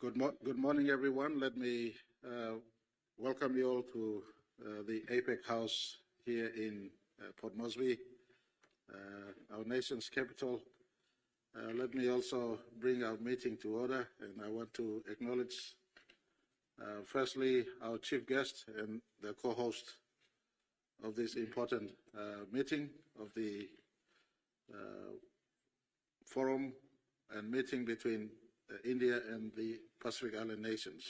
Good morning, everyone. Let me welcome you all to the APEC House here in Port Moresby, our nation's capital. Let me also bring our meeting to order, and I want to acknowledge, firstly, our chief guest and the co-host of this important meeting of the forum and meeting between India and the Pacific Island nations.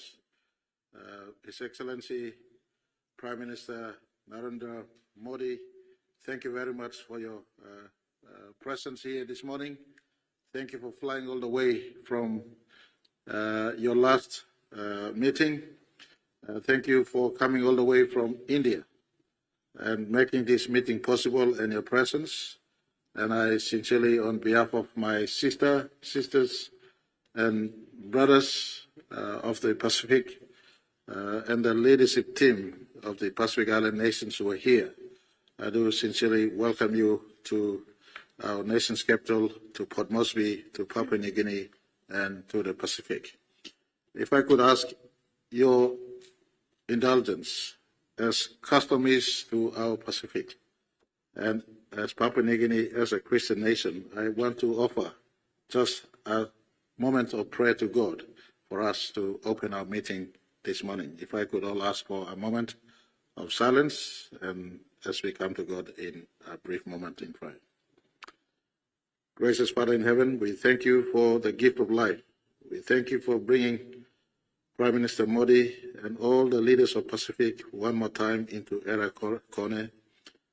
His Excellency Prime Minister Narendra Modi, thank you very much for your presence here this morning. Thank you for flying all the way from your last meeting. Thank you for coming all the way from India and making this meeting possible in your presence. And I sincerely, on behalf of my sisters, and brothers of the Pacific and the leadership team of the Pacific Island nations who are here, I do sincerely welcome you to our nation's capital, to Port Moresby, to Papua New Guinea, and to the Pacific. If I could ask your indulgence, as custom is to our Pacific, and as Papua New Guinea as a Christian nation, I want to offer just a moment of prayer to God for us to open our meeting this morning. If I could all ask for a moment of silence, and as we come to God in a brief moment in prayer. Gracious Father in heaven, we thank you for the gift of life. We thank you for bringing Prime Minister Modi and all the leaders of Pacific one more time into Era Corner,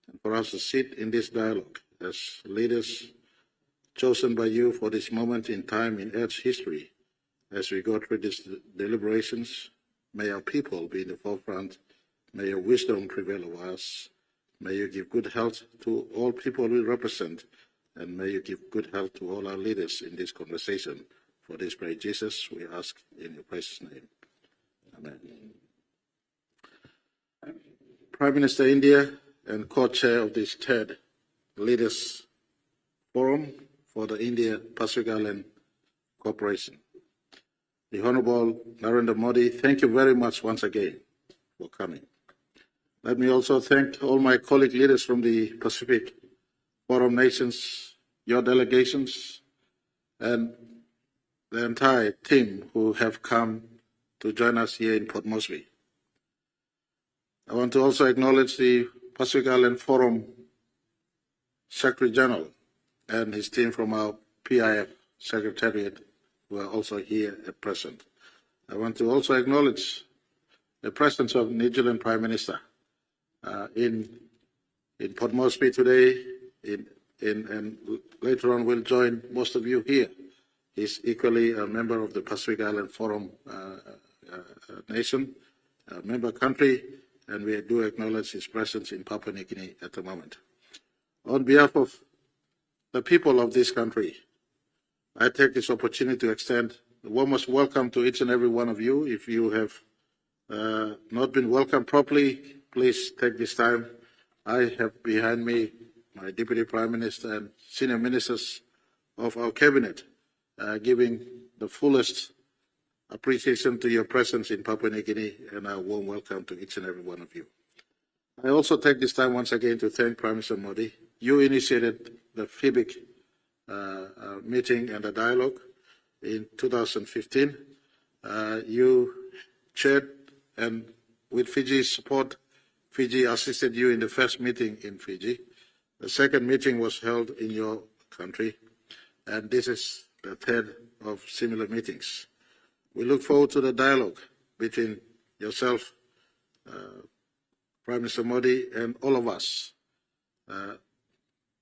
and for us to sit in this dialogue as leaders chosen by you for this moment in time in Earth's history. As we go through these deliberations, may our people be in the forefront. May your wisdom prevail over us. May you give good health to all people we represent, and may you give good health to all our leaders in this conversation. For this, pray Jesus, we ask in your precious name. Amen. Prime Minister India and co-chair of this third Leaders Forum for the India-Pacific Island Cooperation. The Hon'ble Narendra Modi, thank you very much once again for coming. Let me also thank all my colleague leaders from the Pacific Forum nations, your delegations, and the entire team who have come to join us here in Port Moresby. I want to also acknowledge the Pacific Island Forum Secretary General and his team from our PIF Secretariat who are also here at present. I want to also acknowledge the presence of New Zealand Prime Minister in Port Moresby today, and later on will join most of you here. He's equally a member of the Pacific Island Forum nation, a member country, and we do acknowledge his presence in Papua New Guinea at the moment. On behalf of the people of this country, I take this opportunity to extend the warmest welcome to each and every one of you. If you have not been welcomed properly, please take this time. I have behind me my Deputy Prime Minister and senior ministers of our cabinet, giving the fullest appreciation to your presence in Papua New Guinea, and a warm welcome to each and every one of you. I also take this time once again to thank Prime Minister Modi. You initiated the FIPIC meeting and the dialogue in 2015. You chaired, and with Fiji's support, Fiji assisted you in the first meeting in Fiji. The second meeting was held in your country, and this is the third of similar meetings. We look forward to the dialogue between yourself, Prime Minister Modi, and all of us.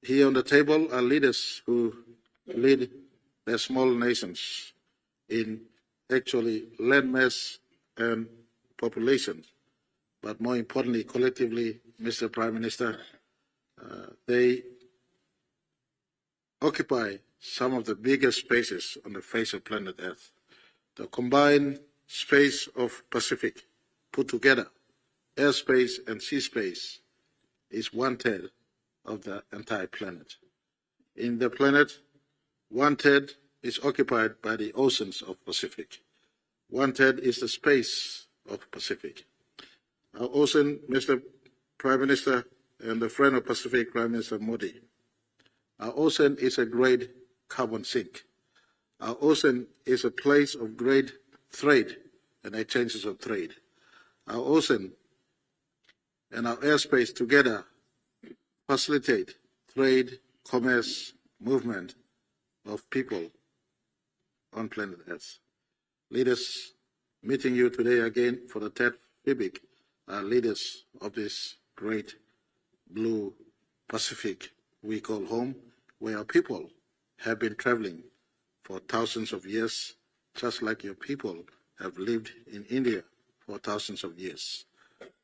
Here on the table are leaders who lead their small nations in actually land mass and population, but more importantly, collectively, Mr. Prime Minister, they occupy some of the biggest spaces on the face of planet Earth. The combined space of Pacific put together, airspace and sea space, is 1/3 of the entire planet. In the planet, 1/3 is occupied by the oceans of Pacific. 1/3 is the space of Pacific. Our ocean, Mr. Prime Minister, and the friend of Pacific, Prime Minister Modi, our ocean is a great carbon sink. Our ocean is a place of great trade and exchanges of trade. Our ocean and our airspace together facilitate trade, commerce, movement of people on planet Earth. Leaders meeting you today again for the third FIPIC are leaders of this great blue Pacific we call home, where our people have been traveling for thousands of years, just like your people have lived in India for thousands of years.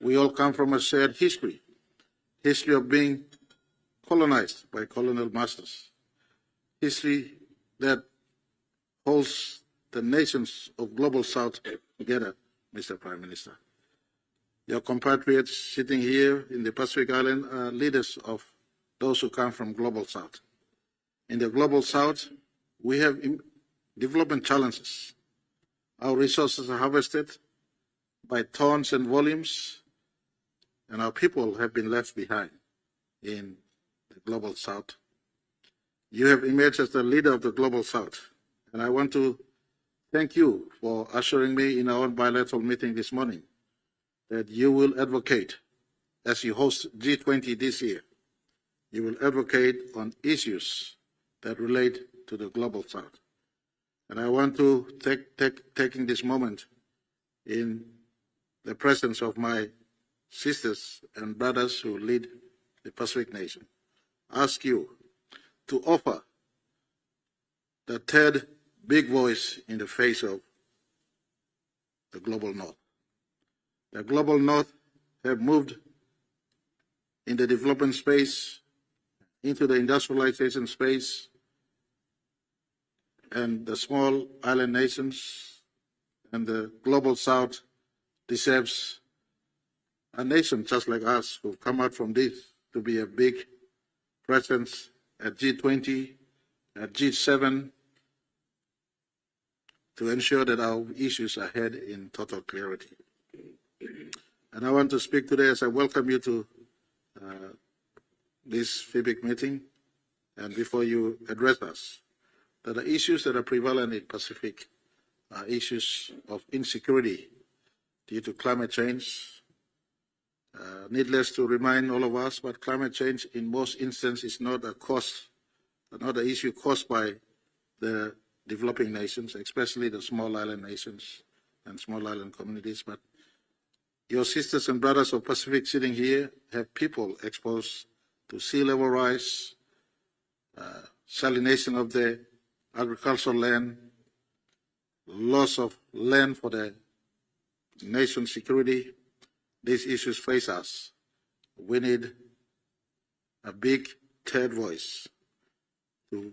We all come from a shared history of being colonized by colonial masters, history that holds the nations of Global South together, Mr. Prime Minister. Your compatriots sitting here in the Pacific Island are leaders of those who come from Global South. In the Global South, we have development challenges. Our resources are harvested by tons and volumes, and our people have been left behind in the Global South. You have emerged as the leader of the Global South, and I want to thank you for assuring me in our bilateral meeting this morning that you will advocate, as you host G20 this year, you will advocate on issues that relate to the Global South. And I want to taking this moment in the presence of my sisters and brothers who lead the Pacific nation, ask you to offer the third big voice in the face of the Global North. The Global North have moved in the development space, into the industrialization space, and the small island nations and the Global South deserves a nation just like us who've come out from this to be a big presence at G20, at G7, to ensure that our issues are heard in total clarity. And I want to speak today as I welcome you to this FIPIC meeting, and before you address us, that the issues that are prevalent in Pacific are issues of insecurity due to climate change. Needless to remind all of us, but climate change in most instances is not an issue caused by the developing nations, especially the small island nations and small island communities, but your sisters and brothers of Pacific sitting here have people exposed to sea level rise, salination of the agricultural land, loss of land for the nation's security. These issues face us. We need a big third voice to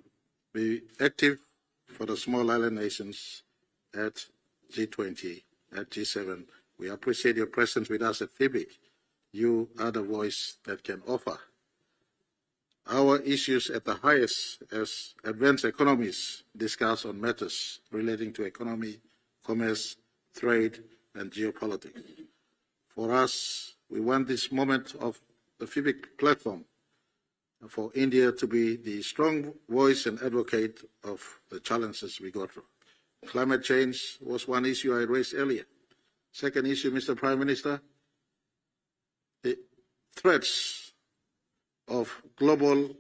be active for the small island nations at G20, at G7. We appreciate your presence with us at FIPIC. You are the voice that can offer our issues at the highest as advanced economies discuss on matters relating to economy, commerce, trade, and geopolitics. For us, we want this moment of the FIPIC platform for India to be the strong voice and advocate of the challenges we go through. Climate change was one issue I raised earlier. Second issue, Mr. Prime Minister, the threats of global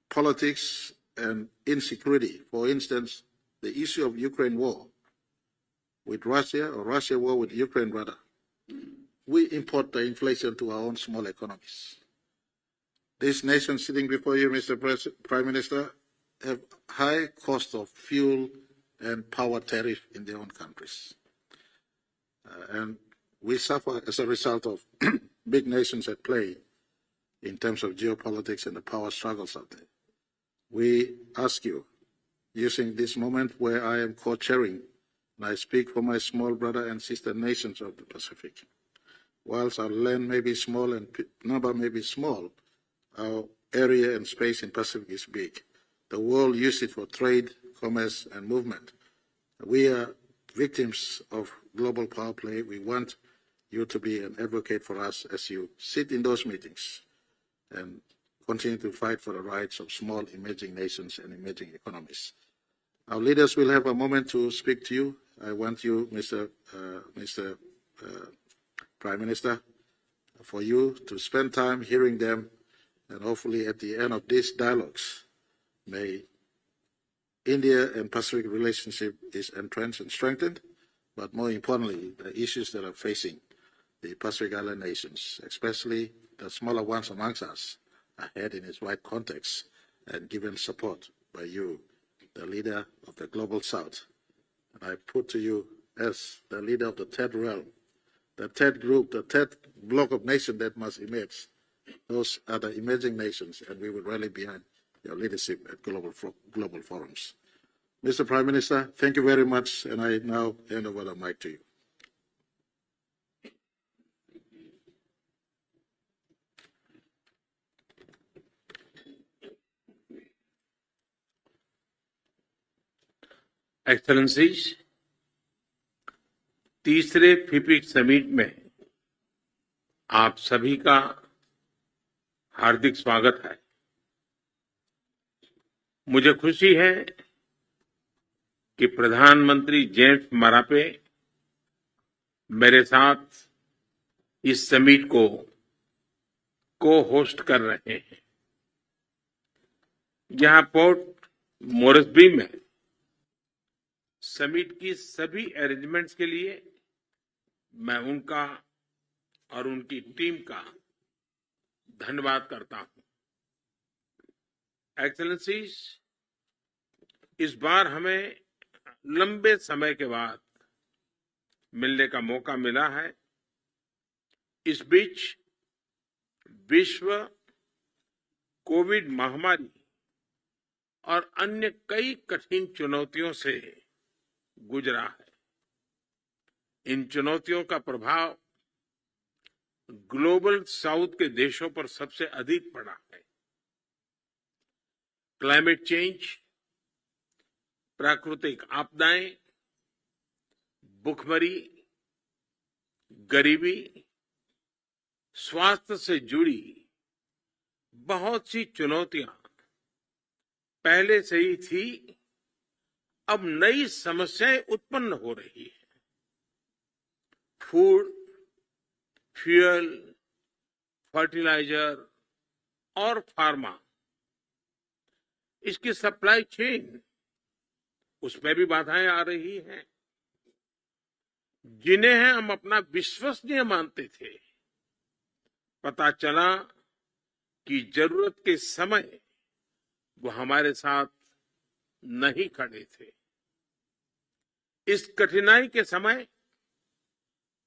politics and insecurity. For instance, the issue of Ukraine war with Russia, or Russia war with Ukraine rather. We import the inflation to our own small economies. These nations sitting before you, Mr. Prime Minister, have high cost of fuel and power tariff in their own countries. And we suffer as a result of big nations at play in terms of geopolitics and the power struggles out there. We ask you, using this moment where I am co-chairing, and I speak for my small brother and sister nations of the Pacific, whilst our land may be small and number may be small, our area and space in Pacific is big. The world uses it for trade, commerce, and movement. We are victims of global power play. We want you to be an advocate for us as you sit in those meetings and continue to fight for the rights of small emerging nations and emerging economies. Our leaders will have a moment to speak to you. I want you, Mr. Prime Minister, for you to spend time hearing them, and hopefully at the end of these dialogues, may India and Pacific relationship is entrenched and strengthened, but more importantly, the issues that are facing the Pacific Island nations, especially the smaller ones amongst us, are heard in its right context and given support by you, the leader of the Global South. And I put to you, as the leader of the third realm, the third group, the third block of nations that must emerge, those are the emerging nations, and we will rally behind your leadership at global forums. Mr. Prime Minister, thank you very much, and I now hand over the mic to you. Excellencies, तीसरे फिपिक summit में आप सभी का हार्दिक स्वागत है। मुझे खुशी है कि प्रधानमंत्री जेम्स मरापे मेरे साथ इस समिट को होस्ट कर रहे हैं। यहां पोर्ट मोरेस्बी में समिट की सभी अरेंजमेंट्स के लिए मैं उनका और उनकी टीम का धन्यवाद करता हूं। एक्सेलेंसीज, इस बार हमें लंबे समय के बाद मिलने का मौका मिला है। इस बीच विश्व कोविड महामारी और अन्य कई कठिन चुनौतियों से गुजरा है। इन चुनौतियों का प्रभाव ग्लोबल साउथ के देशों पर सबसे अधिक पड़ा है। क्लाइमेट चेंज, प्राकृतिक आपदाएं, भुखमरी, गरीबी, स्वास्थ्य से जुड़ी बहुत सी चुनौतियां पहले से ही थी, अब नई समस्याएं उत्पन्न हो रही है। फूड, फ्यूल, फर्टिलाइजर और फार्मा, इसकी सप्लाई चेन, उसमें भी बाधाएं आ रही हैं, जिन्हें हम अपना विश्वसनीय मानते थे। पता चला कि जरूरत के समय वो हमारे साथ नहीं खड़े थे। इस कठिनाई के समय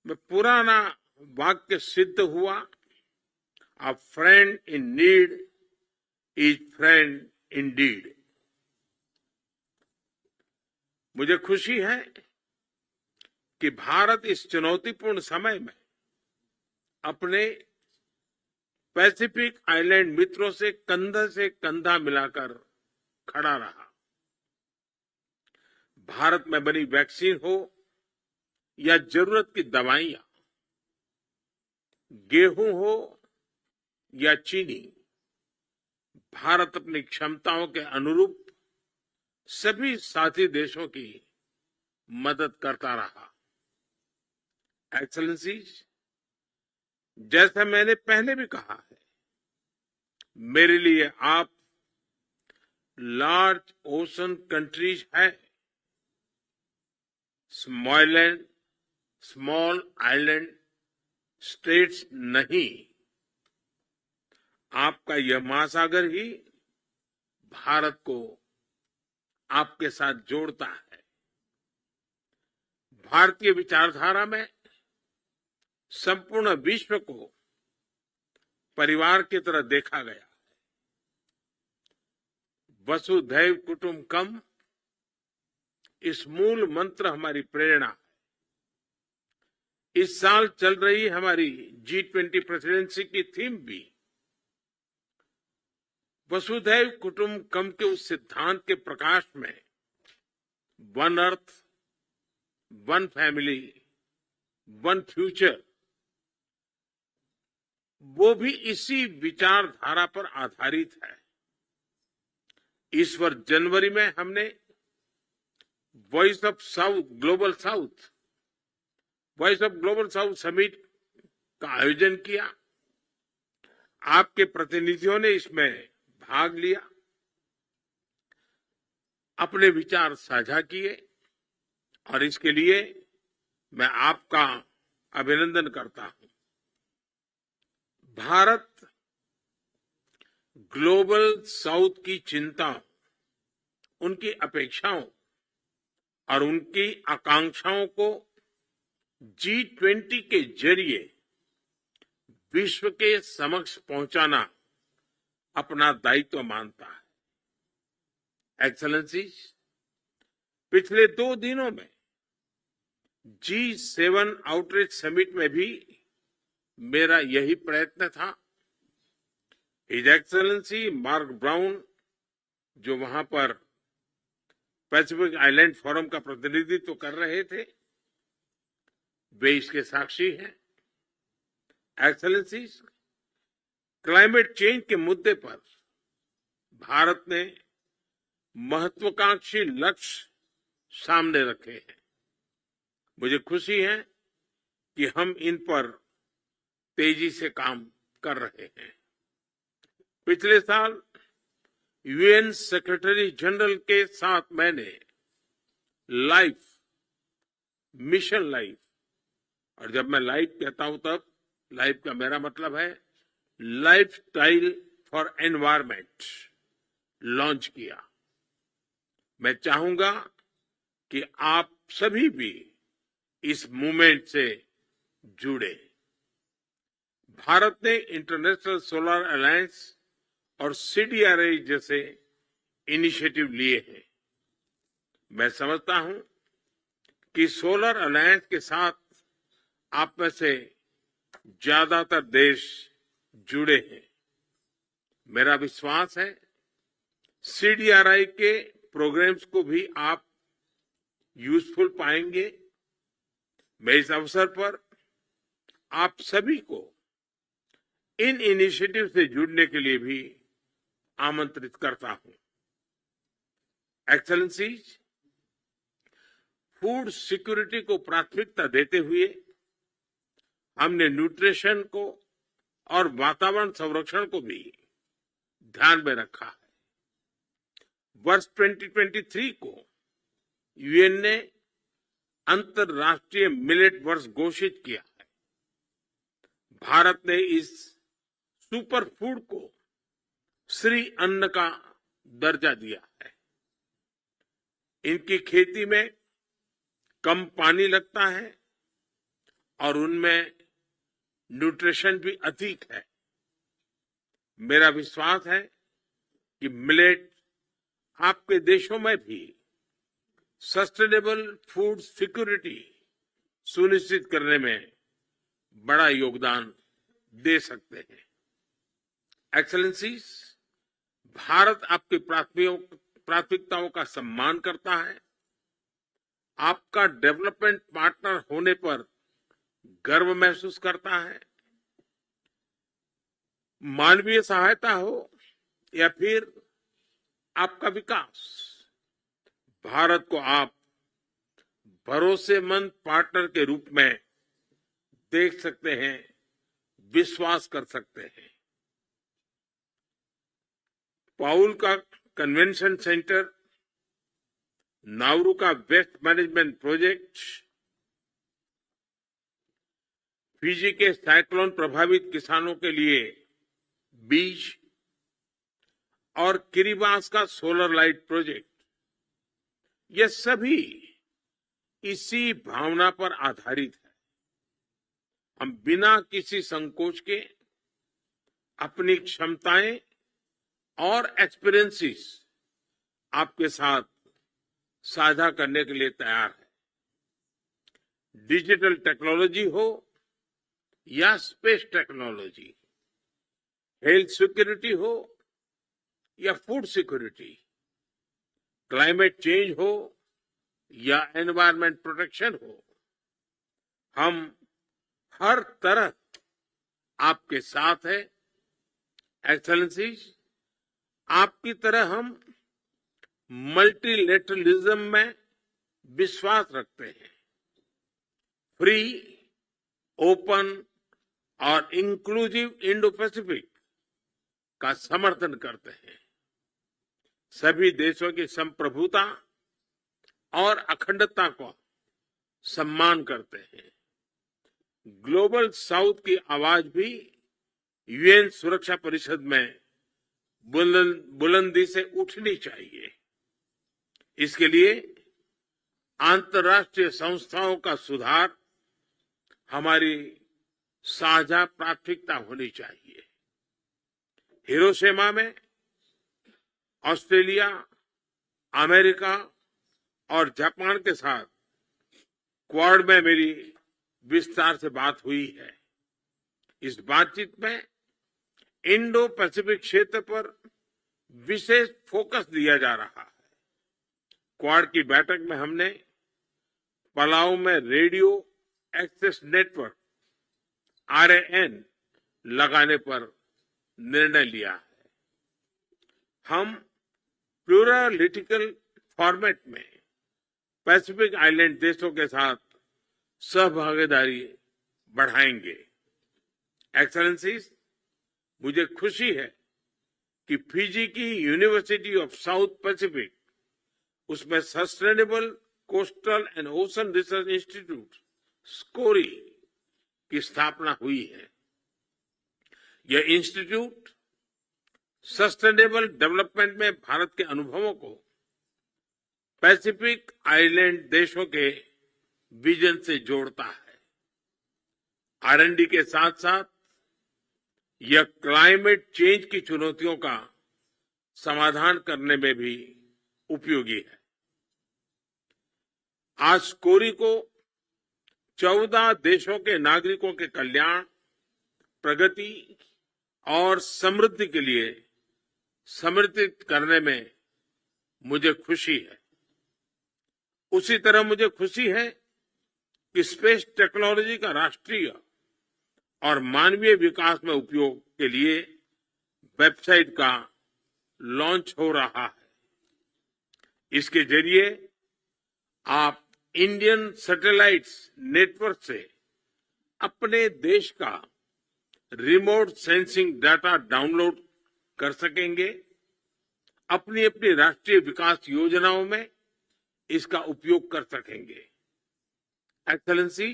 में पुराना वाक्य सिद्ध हुआ, अ friend in need is friend Indeed. मुझे खुशी है कि भारत इस चुनौतीपूर्ण समय में अपने पैसिफिक आइलैंड मित्रों से कंधा मिलाकर खड़ा रहा। भारत में बनी वैक्सीन हो या जरूरत की दवाइयां, गेहूं हो या चीनी, भारत अपनी क्षमताओं के अनुरूप सभी साथी देशों की मदद करता रहा। एक्सेलेंसीज, जैसा मैंने पहले भी कहा है, मेरे लिए आप लार्ज ओशन कंट्रीज है, स्मॉल आइलैंड स्टेट्स नहीं। आपका यह महासागर ही भारत को आपके साथ जोड़ता है। भारतीय विचारधारा में संपूर्ण विश्व को परिवार की तरह देखा गया है। वसुधैव कुटुंबकम, इस मूल मंत्र हमारी प्रेरणा है। इस साल चल रही हमारी G20 प्रेसिडेंसी की थीम भी वसुधैव कुटुंबकम के उस सिद्धांत के प्रकाश में one earth one family, one future, वो भी इसी विचारधारा पर आधारित है। इस वर्ष जनवरी में हमने voice of global south summit का आयोजन किया। आपके प्रतिनिधियों ने इसमें भाग लिया, अपने विचार साझा किए और इसके लिए मैं आपका अभिनंदन करता हूं। भारत ग्लोबल साउथ की चिंताओं, उनकी अपेक्षाओं और उनकी आकांक्षाओं को G20 के जरिए विश्व के समक्ष पहुंचाना अपना दायित्व मानता है। एक्सेलेंसीज, पिछले 2 दिनों में G7 आउटरीच समिट में भी मेरा यही प्रयत्न था। हिज एक्सेलेंसी मार्क ब्राउन, जो वहां पर पैसिफिक आइलैंड फोरम का प्रतिनिधित्व कर रहे थे, वे इसके साक्षी हैं। एक्सेलेंसीज, क्लाइमेट चेंज के मुद्दे पर भारत ने महत्वाकांक्षी लक्ष्य सामने रखे हैं। मुझे खुशी है कि हम इन पर तेजी से काम कर रहे हैं। पिछले साल यूएन सेक्रेटरी जनरल के साथ मैंने मिशन लाइफ, और जब मैं लाइफ कहता हूं तब लाइफ का मेरा मतलब है लाइफस्टाइल फॉर एनवायरमेंट, लॉन्च किया। मैं चाहूंगा कि आप सभी भी इस मूवमेंट से जुड़े। भारत ने इंटरनेशनल सोलर अलायंस और CDRI जैसे इनिशिएटिव लिए हैं। मैं समझता हूं कि सोलर अलायंस के साथ आप में से ज्यादातर देश जुड़े हैं। मेरा विश्वास है CDRI के प्रोग्राम्स को भी आप यूजफुल पाएंगे। मैं इस अवसर पर आप सभी को इन इनिशिएटिव से जुड़ने के लिए भी आमंत्रित करता हूं। एक्सेलेंसीज, फूड सिक्योरिटी को प्राथमिकता देते हुए हमने न्यूट्रिशन को और वातावरण संरक्षण को भी ध्यान में रखा है। वर्ष 2023 को यूएन ने अंतर्राष्ट्रीय मिलेट वर्ष घोषित किया है। भारत ने इस सुपर फूड को श्री अन्न का दर्जा दिया है। इनकी खेती में कम पानी लगता है और उनमें न्यूट्रिशन भी अधिक है। मेरा विश्वास है कि मिलेट आपके देशों में भी सस्टेनेबल फूड सिक्योरिटी सुनिश्चित करने में बड़ा योगदान दे सकते हैं। एक्सेलेंसीज, भारत आपकी प्राथमिकताओं का सम्मान करता है। आपका डेवलपमेंट पार्टनर होने पर गर्व महसूस करता है। मानवीय सहायता हो या फिर आपका विकास, भारत को आप भरोसेमंद पार्टनर के रूप में देख सकते हैं, विश्वास कर सकते हैं। पाउल का कन्वेंशन सेंटर, नाउरू का वेस्ट मैनेजमेंट प्रोजेक्ट, फिजी के साइक्लोन प्रभावित किसानों के लिए बीज और किरिबास का सोलर लाइट प्रोजेक्ट, ये सभी इसी भावना पर आधारित है। हम बिना किसी संकोच के अपनी क्षमताएं और एक्सपीरियंसेस आपके साथ साझा करने के लिए तैयार है। डिजिटल टेक्नोलॉजी हो या स्पेस टेक्नोलॉजी, हेल्थ सिक्योरिटी हो या फूड सिक्योरिटी, क्लाइमेट चेंज हो या एनवायरमेंट प्रोटेक्शन हो, हम हर तरह आपके साथ है। एक्सेलेंसीज, आपकी तरह हम मल्टीलेटरलिज्म में विश्वास रखते हैं, फ्री, ओपन और इंक्लूसिव इंडो पैसिफिक का समर्थन करते हैं, सभी देशों की संप्रभुता और अखंडता को सम्मान करते हैं। ग्लोबल साउथ की आवाज भी यूएन सुरक्षा परिषद में बुलंदी से उठनी चाहिए। इसके लिए अंतर्राष्ट्रीय संस्थाओं का सुधार हमारी साझा प्राथमिकता होनी चाहिए। हिरोशिमा में ऑस्ट्रेलिया, अमेरिका और जापान के साथ क्वाड में मेरी विस्तार से बात हुई है। इस बातचीत में इंडो पैसिफिक क्षेत्र पर विशेष फोकस दिया जा रहा है। क्वाड की बैठक में हमने पलाऊ में रेडियो एक्सेस नेटवर्क RAN लगाने पर निर्णय लिया है। हम प्लूरलिटिकल फॉर्मेट में पैसिफिक आइलैंड देशों के साथ सहभागीदारी बढ़ाएंगे। एक्सेलेंसीज, मुझे खुशी है कि फिजी की यूनिवर्सिटी ऑफ साउथ पैसिफिक, उसमें sustainable coastal and ocean research institute SCORI की स्थापना हुई है। यह इंस्टीट्यूट सस्टेनेबल डेवलपमेंट में भारत के अनुभवों को पैसिफिक आइलैंड देशों के विजन से जोड़ता है। R&D के साथ साथ यह क्लाइमेट चेंज की चुनौतियों का समाधान करने में भी उपयोगी है। आज SCORI को 14 देशों के नागरिकों के कल्याण, प्रगति और समृद्धि के लिए समर्पित करने में मुझे खुशी है। उसी तरह मुझे खुशी है कि स्पेस टेक्नोलॉजी का राष्ट्रीय और मानवीय विकास में उपयोग के लिए वेबसाइट का लॉन्च हो रहा है। इसके जरिए आप इंडियन सैटेलाइट्स नेटवर्क से अपने देश का रिमोट सेंसिंग डाटा डाउनलोड कर सकेंगे। अपनी अपनी राष्ट्रीय विकास योजनाओं में इसका उपयोग कर सकेंगे। एक्सेलेंसी,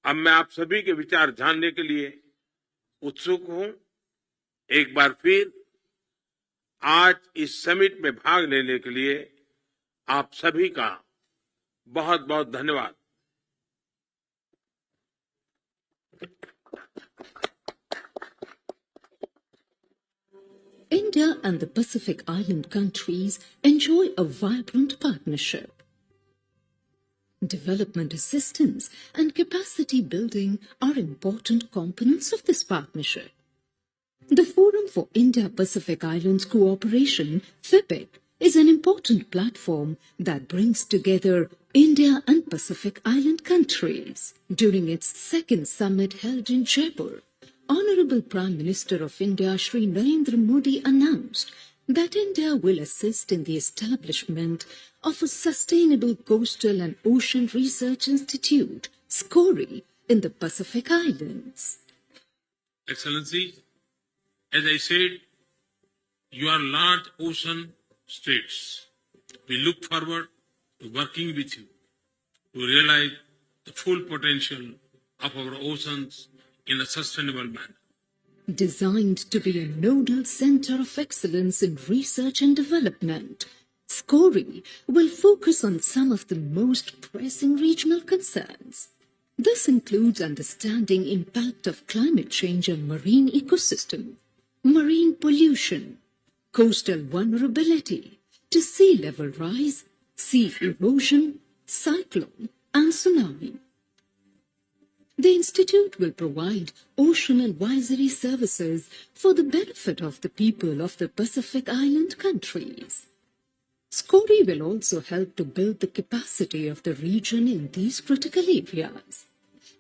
अब मैं आप सभी के विचार जानने के लिए उत्सुक हूं। एक बार फिर आज इस समिट में भाग लेने के लिए आप सभी का बहुत बहुत धन्यवाद। India and the Pacific Island countries enjoy a vibrant partnership. Development assistance and capacity building are important components of this partnership. The Forum for India-Pacific Islands Cooperation, FIPIC, is an important platform that brings together India and Pacific Island countries. During its second summit held in Jaipur, Honorable Prime Minister of India Shri Narendra Modi announced that India will assist in the establishment of a Sustainable Coastal and Ocean Research Institute, SCORI, in the Pacific Islands. Excellency, as I said, you are large ocean states. We look forward to working with you to realize the full potential of our oceans in a sustainable manner. Designed to be a nodal center of excellence in research and development, SCORI will focus on some of the most pressing regional concerns. This includes understanding impact of climate change on marine ecosystem, marine pollution, coastal vulnerability to sea level rise, sea erosion, cyclone and tsunami. The Institute will provide ocean advisory services for the benefit of the people of the Pacific Island countries. SCORI will also help to build the capacity of the region in these critical areas.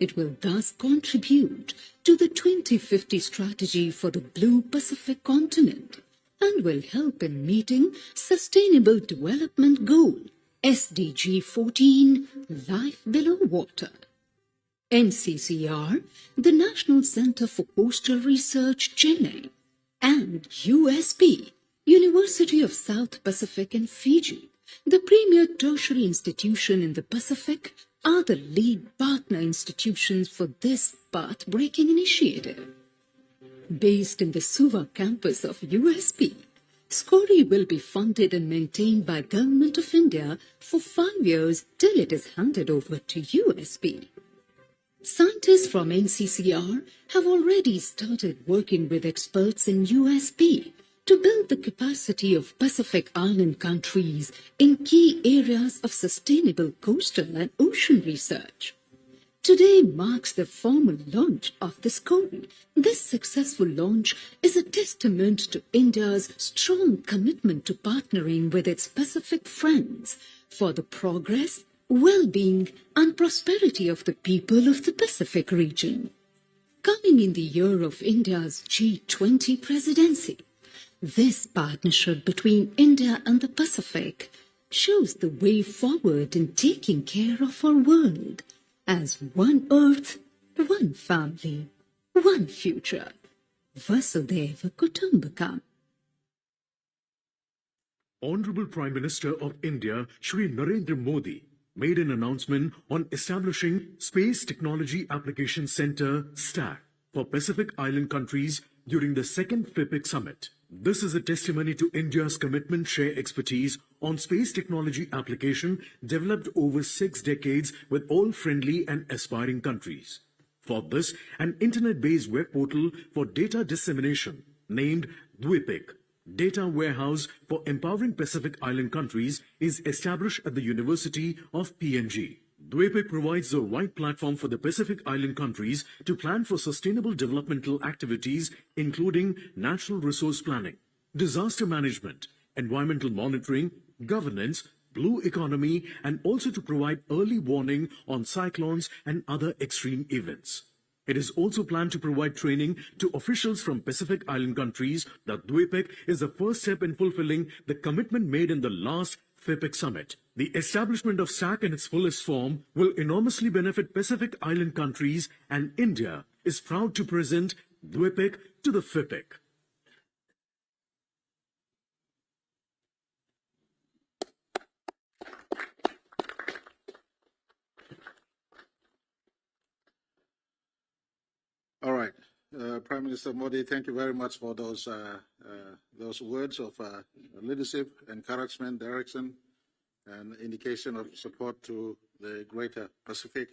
It will thus contribute to the 2050 strategy for the Blue Pacific continent and will help in meeting Sustainable Development Goal SDG 14, Life Below Water. NCCR, the National Center for Coastal Research, Chennai, and USP, University of South Pacific in Fiji, the premier tertiary institution in the Pacific, are the lead partner institutions for this path-breaking initiative. Based in the Suva campus of USP, SCORI will be funded and maintained by Government of India for 5 years till it is handed over to USP. Scientists from NCCR have already started working with experts in USP to build the capacity of Pacific Island countries in key areas of sustainable coastal and ocean research. Today marks the formal launch of the SCORI. This successful launch is a testament to India's strong commitment to partnering with its Pacific friends for the progress, well-being and prosperity of the people of the Pacific region. Coming in the year of India's G20 presidency, this partnership between India and the Pacific shows the way forward in taking care of our world as one Earth, one family, one future. Vasudhaiva Kutumbakam. Honorable Prime Minister of India, Shri Narendra Modi, made an announcement on establishing Space Technology Application Center, STAC, for Pacific Island countries during the second FIPIC summit. This is a testimony to India's commitment to share expertise on space technology application developed over 6 decades with all friendly and aspiring countries. For this, an internet-based web portal for data dissemination named FIPIC, Data Warehouse for Empowering Pacific Island Countries, is established at the University of PNG. FIPIC provides the right platform for the Pacific Island countries to plan for sustainable developmental activities, including natural resource planning, disaster management, environmental monitoring, governance, blue economy, and also to provide early warning on cyclones and other extreme events. It is also planned to provide training to officials from Pacific Island countries that FIPIC is the first step in fulfilling the commitment made in the last FIPIC summit. The establishment of STAC in its fullest form will enormously benefit Pacific Island countries, and India is proud to present FIPIC to the FIPIC. All right. Prime Minister Modi, thank you very much for those words of leadership, encouragement, direction, and indication of support to the greater Pacific.